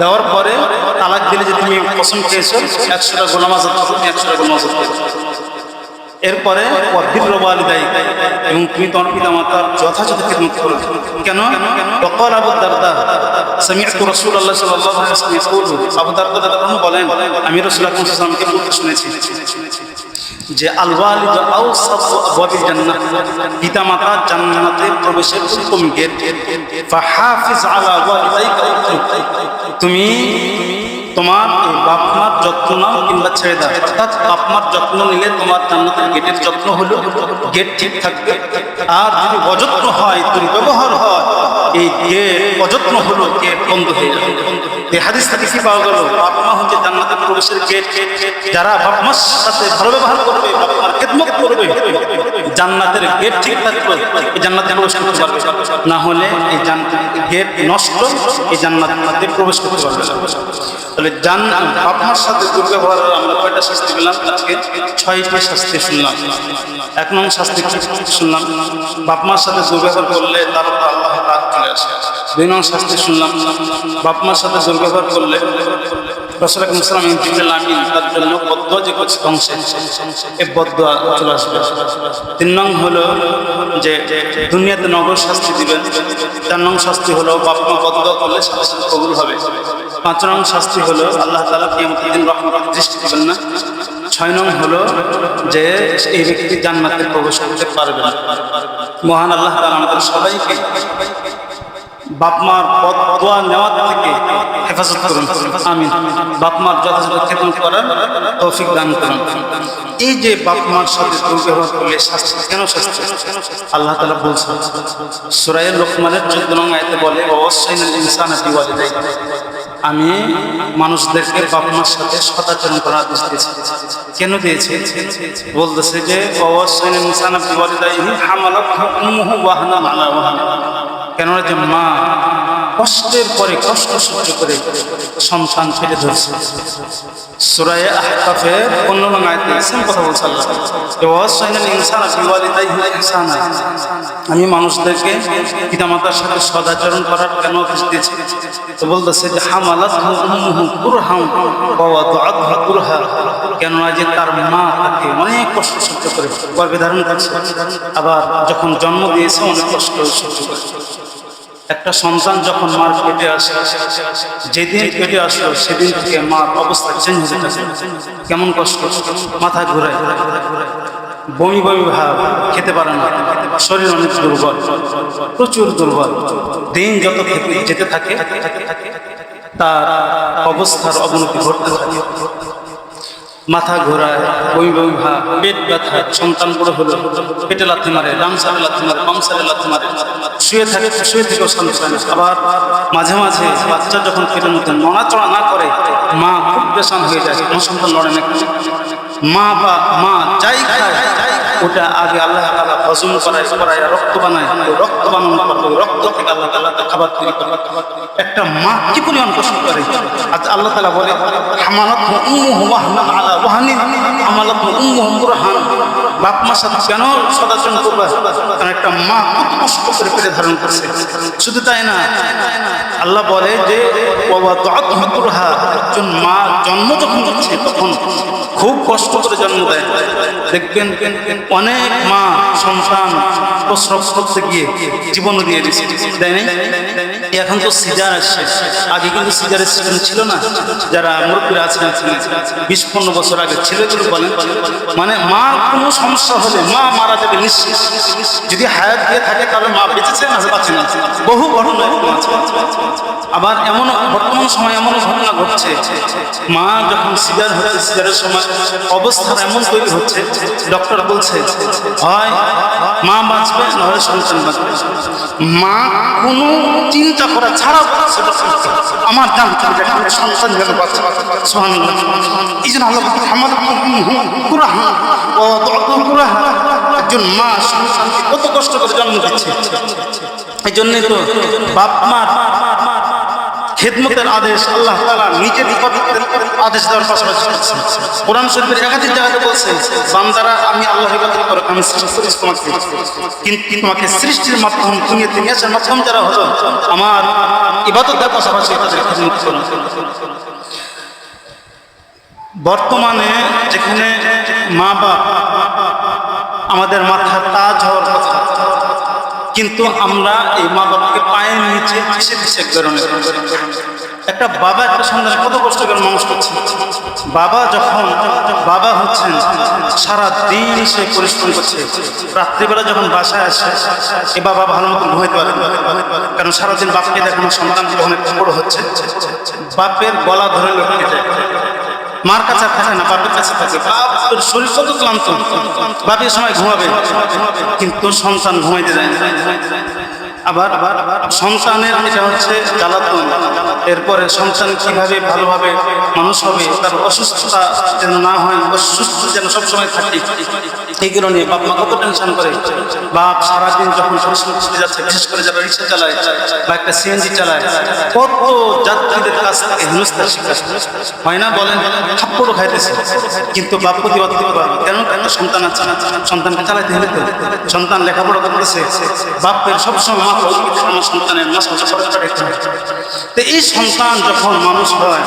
দেওয়ার পরে তালাক দিলে যে তুমি কসম খেয়েছো 100টা গোলাম আজাদ করো, তুমি 100টা গোলাম আজাদ করো। এরপরে এবং তুমি তোমার পিতা মাতার যথাযথ খিদমত করো। কেন? ওয়াকাল আবু দারদা সামি'তু রাসূলুল্লাহ সাল্লাল্লাহু আলাইহি ওয়াসাল্লাম ইয়াকুলু, আবু দারদা রাদিয়াল্লাহু বলেন আমি রাসূলুল্লাহ সাল্লাল্লাহু আলাইহি ওয়াসাল্লামকে বলতে শুনেছি যে আল ওয়ালিদু আওসাতু আবওয়াবিল জান্নাহ, পিতা মাতা জান্নাতে প্রবেশের উত্তম গেট। ফাহাফিজ আলা ওয়ালিদাইকা, তুমি তোমার বাপ মার যত্ন নাও কিংবা ছেড়ে দাও, অর্থাৎ বাপ মার যত্ন নিলে তোমার জান্নাতের গেটের যত্ন হলো গেট ঠিক থাকবে। আর যদি অযত্ন হয়, দুর্ব্যবহার হয়, এই গেট অযত্ন হলো গেট বন্ধ হয়ে যাবে। এই হাদিস থেকে কি পাওয়া গেল? বাপ মা হচ্ছে জান্নাতের প্রবেশের গেট। যারা বাপ মার সাথে ভালো ব্যবহার করবে, বাপ মার খেদমত করবে, জান্নাতের গেট ঠিক থাকবে, এই জান্নাতে প্রবেশ করতে পারবে। না হলে এই গেট নষ্ট, এই জান্নাতে প্রবেশ করতে পারবে না। তাহলে বাপ মার সাথে দুর্ব্যবহার আমরা কয়টা শাস্তি পেলাম? আজকে 6টি শাস্তি শুনলাম। 1 নং শাস্তি শুনলাম, বাপ মার সাথে দুর্ব্যবহার করলে তার উপর আল্লাহর রাগ চলে আসে। 2 নং শাস্তি শুনলাম, বাপ মার সাথে দুর্ব্যবহার করলে রাসূল আকরাম সাল্লাল্লাহু আলাইহি ওয়াসাল্লাম তার জন্য বদদুয়া যে করছে ধ্বংসে, এই বদদুয়া চলে আসবে। 3 নং হলো যে দুনিয়াতে নগদ শাস্তি দিবেন। 4 নং শাস্তি হলো বাপ মা বদদুয়া করলে শাস্তি কবুল হবে। 5 নং শাস্তি হলো আল্লাহ তাআলা কিয়ামতের দিন রহমতের দৃষ্টি দিবেন না। 6 নং হলো যে এই ব্যক্তি জান্নাতে প্রবেশ করতে পারবে না। মহান আল্লাহ তাআলা আমাদের সবাইকে বাপ মার বদদুয়া নেওয়া থেকে হেফাজত করুন, আমিন। বাপ মার যথাযথ খেদমত করার তৌফিক দান করুন। এই যে বাপ মার সাথে দুর্ব্যবহার করলে শাস্তি, কেন শাস্তি? আল্লাহ তাআলা বলছেন সূরা লোকমানের 14 নং আয়াতে বলে ওয়াসাইনাল ইনসানা বিওয়ালিদাইহি, আমি মানুষদেরকে বাপ মার সাথে সদাচরণ করার আদেশ দিয়েছি। কেন দিয়েছি? বলতেছে যে ওয়াসাইনাল ইনসানা বিওয়ালিদাইহি হামালাতহু উম্মুহু ওয়াহনান আলা ওয়াহন, কেননা যে মা কষ্টের পরে কষ্ট সহ্য করে সন্তান পেটে ধরছে। সূরা আহকাফের 15 নং আয়াতে সেম কথা বলছে আল্লাহ, ওয়াসাইনাল ইনসানা বিওয়ালিদাইহি ইহসানা, আমি মানুষদেরকে পিতামাতার সাথে সদাচরণ করার কেন আদেশ দিয়েছি? তো বলতেছে যে হামালাতহু উম্মুহু কুরহান ওয়া ওয়াদাআতহু কুরহা, কেননা যে তার মা তাকে অনেক কষ্ট সহ্য করে গর্ভে ধারণ করছে, আবার যখন জন্ম দিয়েছে অনেক কষ্ট সহ্য করে। একটা সন্তান যখন মার পেটে আসে, যেদিন পেটে আসলো সেদিন থেকে মার অবস্থা চেঞ্জ হয়ে থাকে। কেমন কষ্ট, মাথা ঘুরায়, বমি বমি ভাব, খেতে পারে না, শরীর অনেক দুর্বল, প্রচুর দুর্বল। দিন যত যেতে থাকে তার অবস্থার অবনতি ঘটতে থাকে। মাথা ঘোরায়, বমি বমি ভাব, পেট ব্যথা, সন্তান বড় হলো পেটে লাথি মারে, ডান সারে লাথি মারে, বাম সারে লাথি মারে, শুয়ে থেকেও শান্তি পায় না। আবার মাঝে মাঝে বাচ্চা যখন পেটের মধ্যে নড়াচড়া না করে মা খুব পেরেশান হয়ে যায়, কোনো সন্তান লড়ে না। মা যাই খায় ওটা আগে আল্লাহ তাআলা হজম করায় রক্ত বানায়, রক্ত বানানোর পর রক্ত থেকে আল্লাহ তাআলা খাবার তৈরি করে। একটা মা কি পরিমাণ কষ্ট করে, আজ আল্লাহ তাআলা বলে হামালাতহু উম্মুহু ওয়াহনান আলা ওয়াহনিন, হামালাতহু উম্মুহু কুরহান, বাপ মার সাথে কেন সদাচরণ করবে? কারণ একটা মা খুব কষ্ট করে পেটে ধারণ করছে। শুধু তাই না, আল্লাহ বলে যে ওয়া ওয়াদাআতহু কুরহা, একজন মা জন্ম যখন দিচ্ছে তখন খুব কষ্ট করে জন্ম দেয়। দেখবেন অনেক মা সন্তান প্রসব করতে গিয়ে জীবনও দিয়ে দিচ্ছে, দেয় নাই? এখন তো সিজার আসছে, আগে কিন্তু সিজারের সিস্টেম ছিল না। যারা মুরব্বীরা আছেন 20-15 বছর আগে ছিল, এগুলো বলেন মানে মার কোনো সমস্যা হলে মা মারা যাবে নিশ্চিত। যদি হায়াত দিয়ে থাকে তাহলে মা বেঁচেছে না বাঁচে না, বহু ঘটনা আছে। আবার এমন বর্তমান সময় এমন ঘটনা ঘটছে, মা যখন সিজার হচ্ছে, সিজারের সময় অবস্থা এমন তৈরি হচ্ছে, ডক্টর বলছে হয় মা বাঁচবে নয় সন্তান বাঁচবে। মা কোনো চিন্তা করা ছাড়া আমার জানতে হবে সন্তান যেন বাঁচে। সুবহানাল্লাহ। এই জন্য আল্লাহ একজন মা সন্তানকে কত কষ্ট করে জন্ম দিচ্ছে। এই জন্যই তো বাপ মার খেদমতের আদেশ আল্লাহ তাআলা নিজের আদেশ দেওয়ার পাশাপাশি কোরআন শরীফের একাধিক জায়গাতে বলছে, বান্দারা আমি আল্লাহর ইবাদত করো, আমি সৃষ্টি করেছি তোমাকে, কিন্তু তোমাকে সৃষ্টির মাধ্যম তুমি আসার মাধ্যম যারা হলো আমার ইবাদত দেওয়ার পাশাপাশি তাদের খিদমত করো। বর্তমানে যেখানে মা বাপ আমাদের মাথার তাজ হওয়ার কথা, কিন্তু আমরা এই মা বাবাকে পায়ের নিচে ঘেঁষে ঘেঁষে বেরোনো। একটা বাবা একটা সন্তানের কত কষ্ট করে মানুষ করছে। বাবা যখন বাবা হচ্ছেন সারা দিন সে পরিশ্রম করছে, রাত্রিবেলা যখন বাসায় আসে এ বাবা ভালো মতো ঘুমাইতে পারে, কারণ সারাদিন বাপকে দেখানো সন্তান যখন একটু বড় হচ্ছে বাপের গলা ধরে লটকে যায়, মার কাছে থাকে না, বাপের কাছে থাকে। বাপের শরীর কত ক্লান্ত, বাপের সময় ঘুমাবে, কিন্তু সন্তান ঘুমাইতে যায় না। আবার সন্তানের এটা হচ্ছে জ্বালাতন। এরপরে সন্তান কিভাবে ভালোভাবে মানুষ হবে, তার অসুস্থতা যেন না হয়, অসুস্থ যেন সবসময় থাকে, এইগুলো নিয়ে বাপ মা কত টেনশন করে। বাপ সারাদিন যখন পরিশ্রম করতে যাচ্ছে, বিশেষ করে যারা রিক্সা চালায় বা একটা সিএনজি চালায়, কত যাত্রীদের কাছ থেকে হেনস্থার শিকার হয় না বলেন, থাপ্পড়ও খাইতেছে, কিন্তু বাপ প্রতিবাদ করতে পারবে কেন? কেন সন্তান আছে, সন্তানকে চালাইতে হলে তো। সন্তান লেখাপড়া করতেছে, বাপের সবসময় আমার সন্তানের মাস মাস তো এই সন্তান যখন মানুষ হয়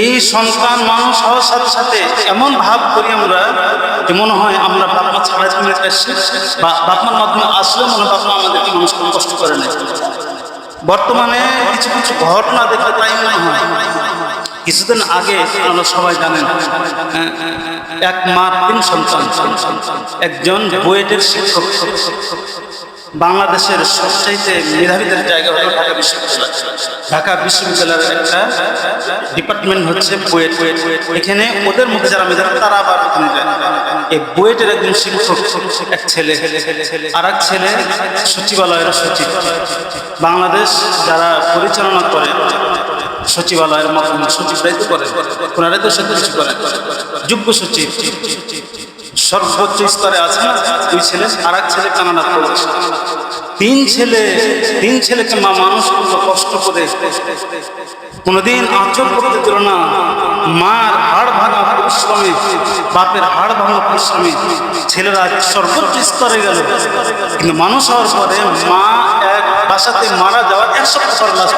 এই সন্তান মানুষ হওয়ার সাথে সাথে এমন ভাব করি আমরা যে মনে হয় আমরা বাপ মা ছাড়া জীবনে আসছি, বা বাপ মার মাধ্যমে আসলেও মনে হয় বাপ মা আমাদেরকে মানুষ কোনো কষ্ট করে না। বর্তমানে কিছু কিছু ঘটনা দেখলে তাই মনে হয়। কিছুদিন আগে আমরা সবাই জানেন এক মা 3 সন্তান, একজন বুয়েটের শিক্ষক। বাংলাদেশের সবচাইতে মেধাবীদের জায়গা হলো ঢাকা বিশ্ববিদ্যালয়। ঢাকা বিশ্ববিদ্যালয়ের একটা ডিপার্টমেন্ট হচ্ছে বুয়েট। এখানে ওদের মধ্যে যারা মেধাবী তারা আবার ওখানে যায়। এই বুয়েটের একজন শিক্ষক এক ছেলে, আর এক ছেলে সচিবালয়ের সচিব। বাংলাদেশ যারা পরিচালনা করে সচিবালয়ের মাধ্যমে সচিবরাই তো করে, ওনারাই তো সব কিছু করে, যোগ্য সচিব সর্বোচ্চ স্তরে আছে না দুই ছেলে, আর এক ছেলে কানাডা প্রবাস। 3 ছেলেকে মা মানুষ করলো কষ্ট করে, কোনোদিন আঁচল করতে দিল না। মার হাড় ভাঙা পরিশ্রমে, বাপের হাড় ভাঙা পরিশ্রমে ছেলেরা সর্বোচ্চ স্তরে গেল, কিন্তু মানুষ হওয়ার পরে মা এক বাসাতে মারা যাওয়ার 1 সপ্তাহ পর লাশ